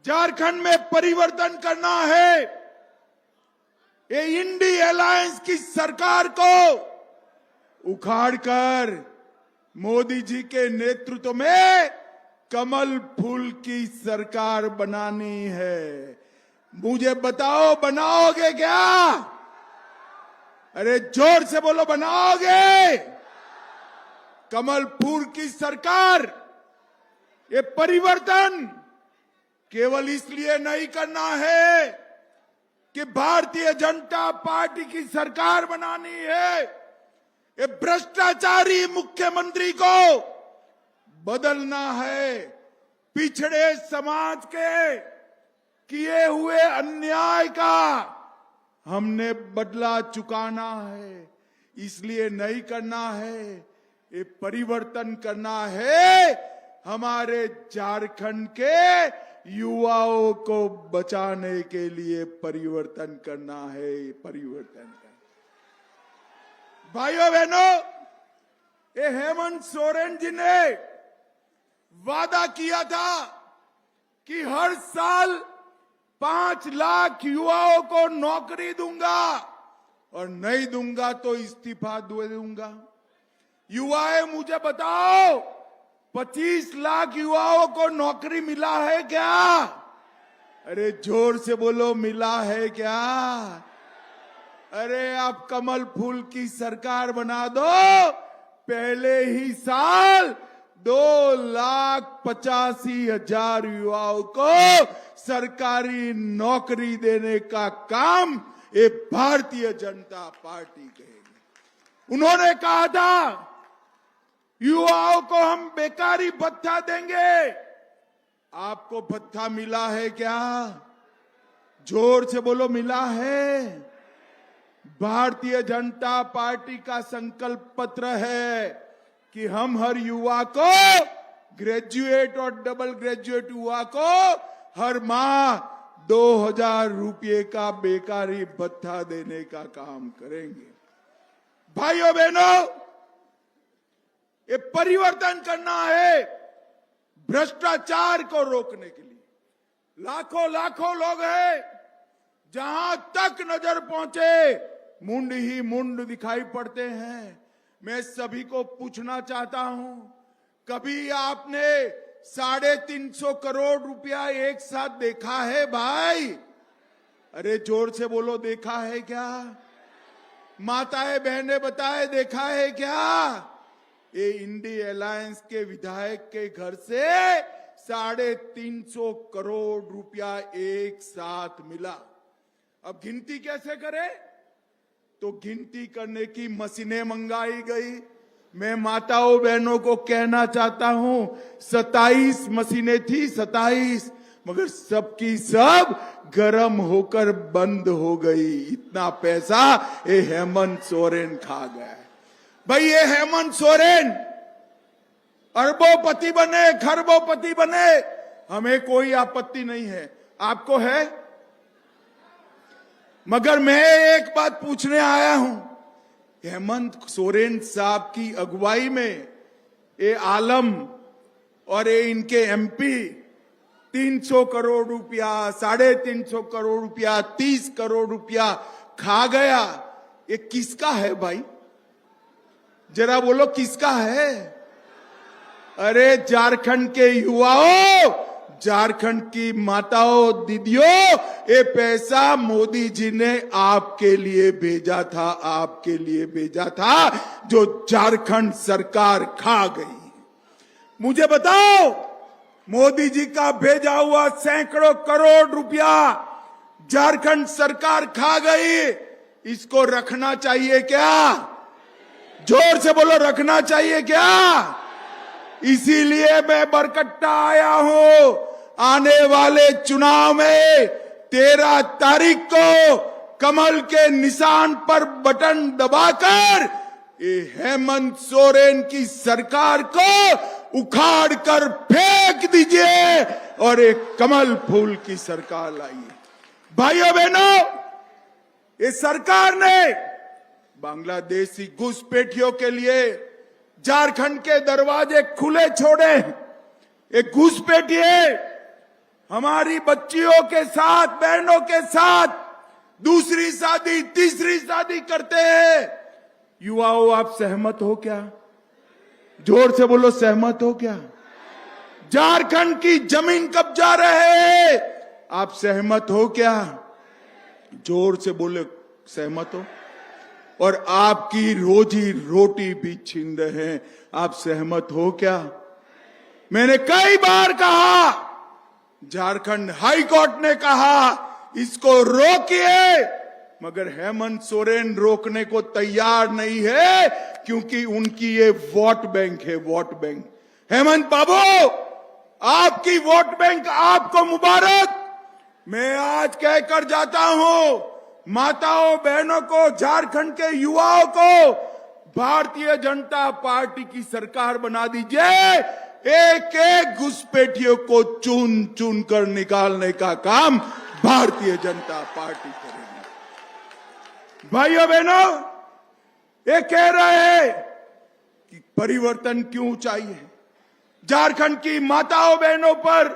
झारखंड में परिवर्तन करना है। ये इंडी अलायंस की सरकार को उखाड़कर मोदी जी के नेतृत्व में कमल फूल की सरकार बनानी है। मुझे बताओ, बनाओगे क्या? अरे जोर से बोलो, बनाओगे? कमल फूल की सरकार। ये परिवर्तन केवल इसलिए नहीं करना है कि भारतीय जनता पार्टी की सरकार बनानी है। ये भ्रष्टाचारी मुख्यमंत्री को बदलना है। पिछड़े समाज के किए हुए अन्याय का हमने बदला चुकाना है। इसलिए नहीं करना है, ये परिवर्तन करना है। हमारे झारखंड के युवाओं को बचाने के लिए परिवर्तन करना है। परिवर्तन करना। भाइयों बहनों, ये हेमंत सोरेन जी ने वादा किया था कि हर साल 5 लाख युवाओं को नौकरी दूंगा और नहीं दूंगा तो इस्तीफा दे दूंगा। युवाएं, मुझे बताओ, 25 लाख युवाओं को नौकरी मिला है क्या? अरे जोर से बोलो, मिला है क्या? अरे आप कमल फूल की सरकार बना दो। पहले ही साल 2,85,000 युवाओं को सरकारी नौकरी देने का काम ये भारतीय जनता पार्टी करेगी। उन्होंने कहा था युवाओं को हम बेकारी भत्ता देंगे। आपको भत्ता मिला है क्या? जोर से बोलो, मिला है? भारतीय जनता पार्टी का संकल्प पत्र है कि हम हर युवा को, ग्रेजुएट और डबल ग्रेजुएट युवा को हर माह 2,000 रुपये का बेकारी भत्ता देने का काम करेंगे। भाइयों बहनों, ये परिवर्तन करना है भ्रष्टाचार को रोकने के लिए। लाखों लोग हैं, जहां तक नजर पहुंचे मुंड ही मुंड दिखाई पड़ते हैं। मैं सभी को पूछना चाहता हूं, कभी आपने 350 करोड़ रुपया एक साथ देखा है भाई? अरे जोर से बोलो, देखा है क्या? माताएं बहनें बताए, देखा है क्या? ये इंडी अलायंस के विधायक के घर से 350 करोड़ रुपया एक साथ मिला। अब गिनती कैसे करें? तो गिनती करने की मशीनें मंगाई गई। मैं माताओं बहनों को कहना चाहता हूं, 27 मशीनें थी, 27, मगर सबकी सब गरम होकर बंद हो गई। इतना पैसा ये हेमंत सोरेन खा गया। भाई ये हेमंत सोरेन अरबोपति बने, खरबोपति बने, हमें कोई आपत्ति नहीं है। आपको है? मगर मैं एक बात पूछने आया हूं, हेमंत सोरेन साहब की अगुवाई में ये आलम और ये इनके एमपी 300 करोड़ रुपया, 350 करोड़ रुपया, 30 करोड़ रुपया खा गया। ये किसका है भाई? जरा बोलो, किसका है? अरे झारखंड के युवाओं, झारखंड की माताओं, दीदियों, ये पैसा मोदी जी ने आपके लिए भेजा था, आपके लिए भेजा था, जो झारखंड सरकार खा गई। मुझे बताओ, मोदी जी का भेजा हुआ सैकड़ों करोड़ रुपया झारखंड सरकार खा गई। इसको रखना चाहिए क्या? जोर से बोलो, रखना चाहिए क्या? इसीलिए मैं बरकट्टा आया हूं। आने वाले चुनाव में 13 तारीख को कमल के निशान पर बटन दबाकर ये हेमंत सोरेन की सरकार को उखाड़ कर फेंक दीजिए और एक कमल फूल की सरकार लाइए। भाइयों बहनों, ये सरकार ने बांग्लादेशी घुसपैठियों के लिए झारखंड के दरवाजे खुले छोड़े। एक घुसपैठिए हमारी बच्चियों के साथ, बहनों के साथ दूसरी शादी, तीसरी शादी करते हैं। युवाओं, आप सहमत हो क्या? जोर से बोलो, सहमत हो क्या? झारखंड की जमीन कब्जा रहे, आप सहमत हो क्या? जोर से बोले, सहमत हो? और आपकी रोजी रोटी भी छीन रहे हैं, आप सहमत हो क्या? मैंने कई बार कहा, झारखंड हाई कोर्ट ने कहा इसको रोकिए, मगर हेमंत सोरेन रोकने को तैयार नहीं है, क्योंकि उनकी ये वोट बैंक है, वोट बैंक। हेमंत बाबू, आपकी वोट बैंक आपको मुबारक। मैं आज कहकर जाता हूं, माताओं बहनों को, झारखंड के युवाओं को, भारतीय जनता पार्टी की सरकार बना दीजिए। एक एक घुसपैठियों को चुन चुन कर निकालने का काम भारतीय जनता पार्टी करेगी। भाइयों बहनों, ये कह रहे हैं कि परिवर्तन क्यों चाहिए? झारखंड की माताओं बहनों पर,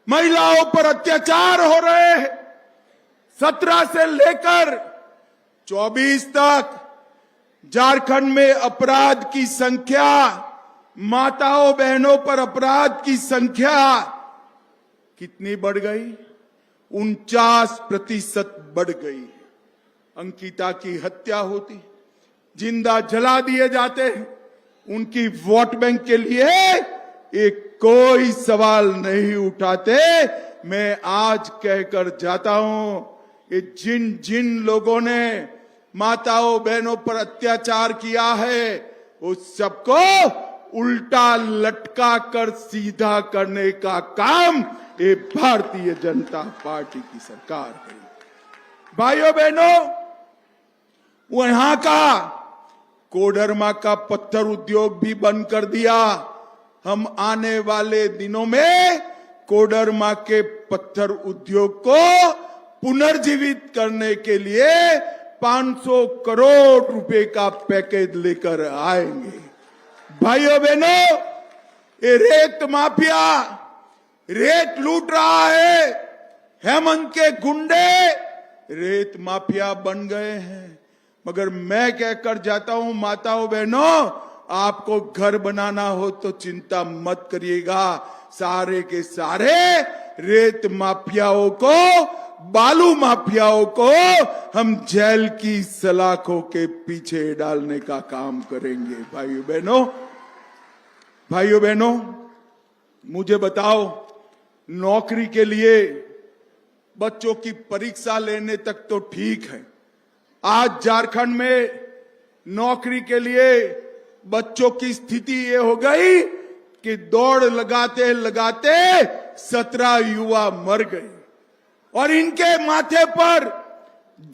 महिलाओं पर अत्याचार हो रहे हैं। 17 से लेकर 24 तक झारखंड में अपराध की संख्या, माताओं बहनों पर अपराध की संख्या कितनी बढ़ गई? 49% बढ़ गई। अंकिता की हत्या होती, जिंदा जला दिए जाते, उनकी वोट बैंक के लिए एक कोई सवाल नहीं उठाते। मैं आज कहकर जाता हूं, ये जिन जिन लोगों ने माताओं बहनों पर अत्याचार किया है, उस सबको उल्टा लटका कर सीधा करने का काम ये भारतीय जनता पार्टी की सरकार करेगी। भाइयों बहनों, वहां का कोडरमा का पत्थर उद्योग भी बंद कर दिया। हम आने वाले दिनों में कोडरमा के पत्थर उद्योग को पुनर्जीवित करने के लिए 500 करोड़ रुपए का पैकेज लेकर आएंगे। भाइयों बहनों, ये रेत माफिया रेत लूट रहा है। हेमंत के गुंडे रेत माफिया बन गए हैं। मगर मैं कहकर जाता हूं, माताओं बहनों, आपको घर बनाना हो तो चिंता मत करिएगा। सारे के सारे रेत माफियाओं को, बालू माफियाओं को हम जेल की सलाखों के पीछे डालने का काम करेंगे। भाइयों बहनों, मुझे बताओ, नौकरी के लिए बच्चों की परीक्षा लेने तक तो ठीक है। आज झारखंड में नौकरी के लिए बच्चों की स्थिति ये हो गई कि दौड़ लगाते लगाते 17 युवा मर गए, और इनके माथे पर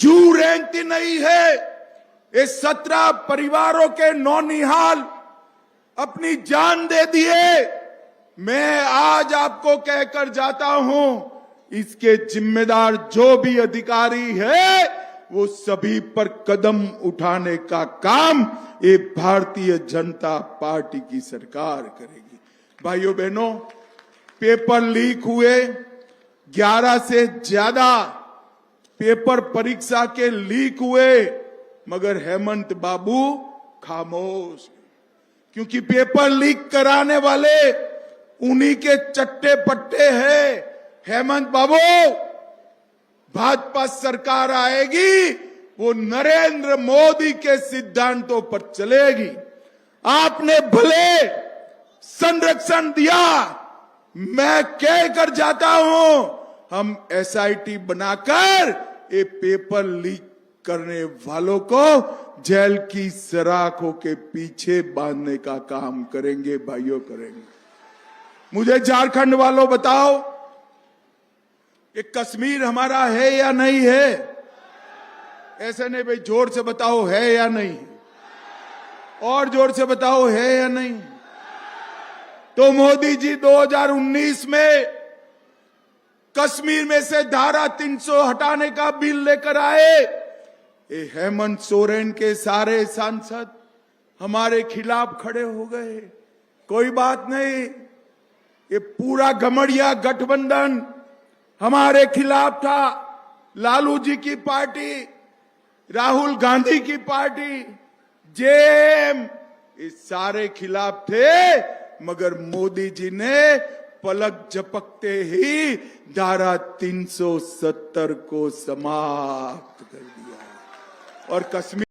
जू रेंगती नहीं है। ये 17 परिवारों के नौनिहाल अपनी जान दे दिए। मैं आज आपको कहकर जाता हूं, इसके जिम्मेदार जो भी अधिकारी है, वो सभी पर कदम उठाने का काम ये भारतीय जनता पार्टी की सरकार करेगी। भाइयों बहनों, पेपर लीक हुए, 11 से ज्यादा पेपर परीक्षा के लीक हुए, मगर हेमंत बाबू खामोश, क्योंकि पेपर लीक कराने वाले उन्हीं के चट्टे पट्टे हैं। हेमंत बाबू, भाजपा सरकार आएगी, वो नरेंद्र मोदी के सिद्धांतों पर चलेगी। आपने भले संरक्षण दिया, मैं कहकर जाता हूं, हम एसआईटी बनाकर ये पेपर लीक करने वालों को जेल की सलाखों के पीछे बांधने का काम करेंगे। भाइयों, करेंगे। मुझे झारखंड वालों बताओ, ये कश्मीर हमारा है या नहीं है? ऐसे नहीं भाई, जोर से बताओ है या नहीं, और जोर से बताओ है या नहीं। तो मोदी जी 2019 में कश्मीर में से धारा 300 हटाने का बिल लेकर आए। ये हेमंत सोरेन के सारे सांसद हमारे खिलाफ खड़े हो गए। कोई बात नहीं, ये पूरा गमड़िया गठबंधन हमारे खिलाफ था लालू जी की पार्टी, राहुल गांधी की पार्टी, जेएम, ये सारे खिलाफ थे, मगर मोदी जी ने पलक झपकते ही धारा 370 को समाप्त कर दिया और कश्मीर